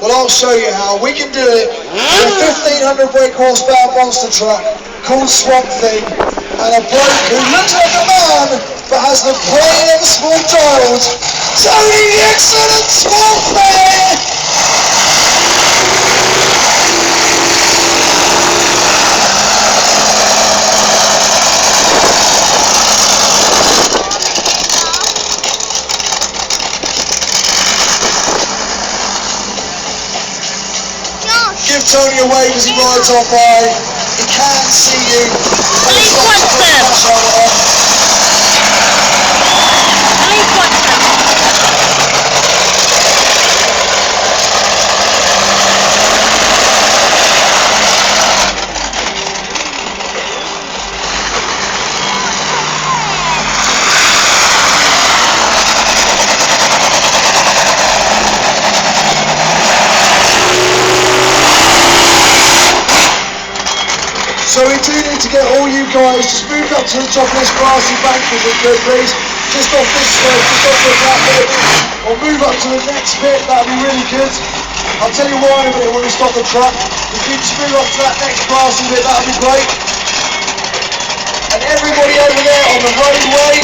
Well, I'll show you how. We can do it with a 1500 brake horsepower monster truck called Swamp Thing, and a bloke who looks like a man but has the brain of a small child. Tony the excellent Swamp Thing! Give Tony a wave as he rides on by. He can see you. So we do need to get all you guys just moved up to the top of this grassy bank if we could, please. Just off this slope, just off the flat bit. Or move up to the next bit, that'd be really good. I'll tell you why in a minute when we stop the truck. If you just move up to that next grassy bit, that'd be great. And everybody over there on the roadway,